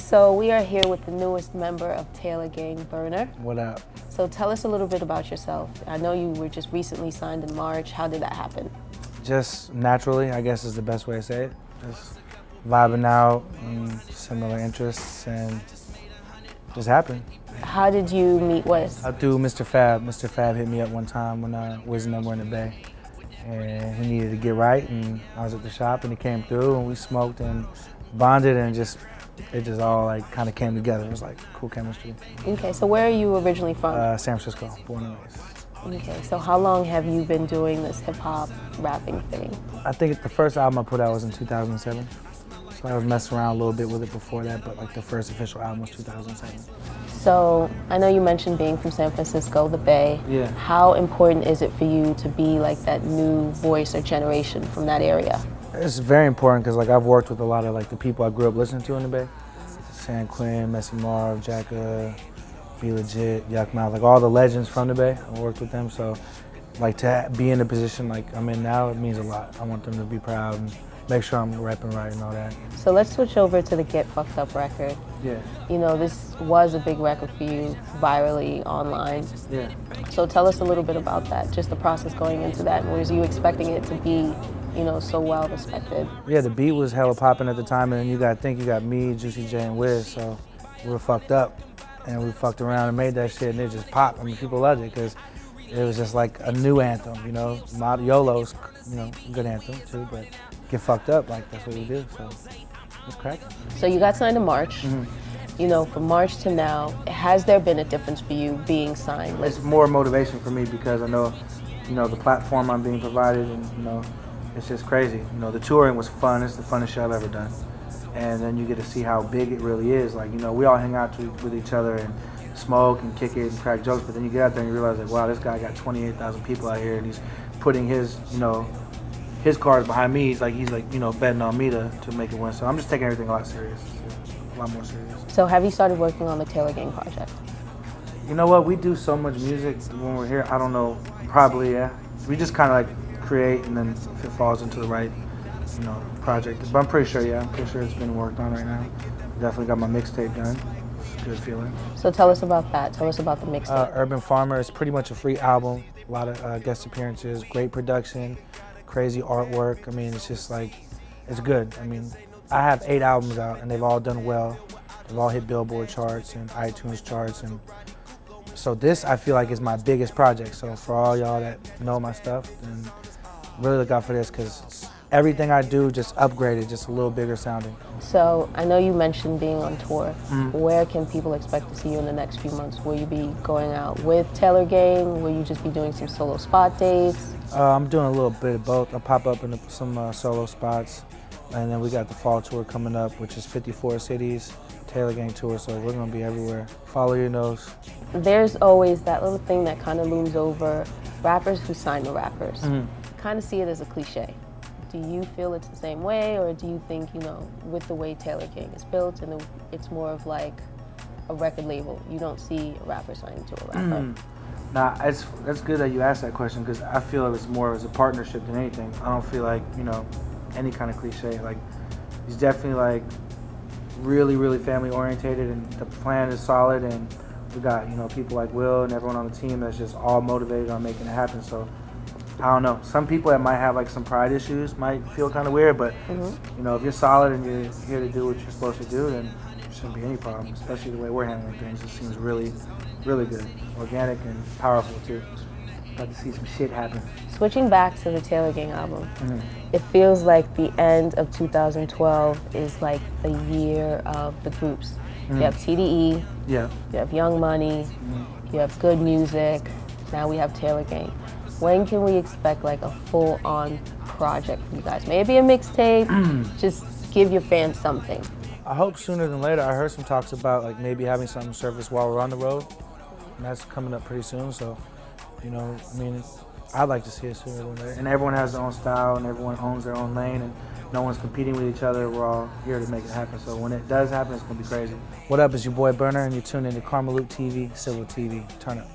So we are here with the newest member of Taylor Gang, Berner. What up? So tell us a little bit about yourself. I know you were just recently signed in March. How did that happen? Just naturally, I guess is the best way to say it. Just vibing out, similar interests, and just happened. How did you meet Wiz? Through Mr. Fab. Mr. Fab hit me up one time when Wiz and them were in the Bay. And he needed to get right, and I was at the shop, and he came through, and we smoked and bonded, and it just all like kind of came together. It was like cool chemistry. Okay, so where are you originally from? San Francisco, born and raised. Okay, so how long have you been doing this hip-hop rapping thing? I think the first album I put out was in 2007. So I was messing around a little bit with it before that, but like the first official album was 2007. So I know you mentioned being from San Francisco, the Bay. Yeah. How important is it for you to be like that new voice or generation from that area? It's very important because like I've worked with a lot of like the people I grew up listening to in the Bay. San Quinn, Messy Marv, Jacka, Be Legit, Yuck Mouth, like all the legends from the Bay. I worked with them, so like to be in a position like I'm in now, it means a lot. I want them to be proud and make sure I'm repping right and all that. So let's switch over to the Get Fucked Up record. Yeah. You know, this was a big record for you virally online. Yeah. So tell us a little bit about that, just the process going into that, and was you expecting it to be, you know, so well respected? Yeah, the beat was hella popping at the time, and then you got me, Juicy J, and Wiz, so we were fucked up. And we fucked around and made that shit, and it just popped. I mean, people loved it because it was just like a new anthem, you know. YOLO's, you know, a good anthem too, but Get Fucked Up, like that's what we do, so it's cracking. So you got signed in March. You know, from March to now, has there been a difference for you being signed? It's more motivation for me because I know, you know, the platform I'm being provided, and you know, it's just crazy. You know, the touring was fun. It's the funnest show I've ever done. And then you get to see how big it really is. Like, you know, we all hang out with each other and smoke and kick it and crack jokes, but then you get out there and you realize, like, wow, this guy got 28,000 people out here, and he's putting his, you know, his cards behind me. He's like, you know, betting on me to make it win. So I'm just taking everything a lot serious, a lot more serious. So have you started working on the Taylor Gang project? You know what? We do so much music when we're here. I don't know. Probably, yeah. We just kind of like create, and then if it falls into the right, you know, project. But I'm pretty sure, yeah. I'm pretty sure it's been worked on right now. Definitely got my mixtape done. It's a good feeling. So tell us about that. Tell us about the mixtape. Urban Farmer is pretty much a free album. A lot of guest appearances, great production, crazy artwork. I mean, it's just like, it's good. I mean, I have 8 albums out, and they've all done well. They've all hit Billboard charts and iTunes charts, and so this I feel like is my biggest project. So for all y'all that know my stuff, then really look out for this because everything I do just upgraded, just a little bigger sounding. So I know you mentioned being on tour. Where can people expect to see you in the next few months? Will you be going out with Taylor Gang? Will you just be doing some solo spot dates? I'm doing a little bit of both. I'll pop up in some solo spots, and then we got the fall tour coming up, which is 54 cities, Taylor Gang tour, so we're gonna be everywhere. Follow your nose. There's always that little thing that kind of looms over rappers who sign to rappers. Kind of see it as a cliche. Do you feel it's the same way, or do you think, you know, with the way Taylor Gang is built, and it's more of like a record label, you don't see a rapper signing to a rapper? Nah, that's good that you asked that question because I feel it's more as a partnership than anything. I don't feel like, you know, any kind of cliche. Like, he's definitely like really, really family orientated, and the plan is solid, and we got, you know, people like Will and everyone on the team that's just all motivated on making it happen. So I don't know. Some people that might have like some pride issues might feel kind of weird, but you know, if you're solid and you're here to do what you're supposed to do, then there shouldn't be any problem. Especially the way we're handling things, it seems really, really good, organic and powerful too. About to see some shit happen. Switching back to the Taylor Gang album, it feels like the end of 2012 is like the year of the groups. You have TDE, Yeah. you have Young Money, you have Good Music, now we have Taylor Gang. When can we expect like a full-on project from you guys? Maybe a mixtape, just give your fans something. I hope sooner than later. I heard some talks about like maybe having something surface while we're on the road, and that's coming up pretty soon, so, you know, I mean, I'd like to see it sooner than later. And everyone has their own style, and everyone owns their own lane, and no one's competing with each other. We're all here to make it happen, so when it does happen, it's gonna be crazy. What up, it's your boy Berner, and you're tuned into KarmaloopTV, Civil TV. Turn up.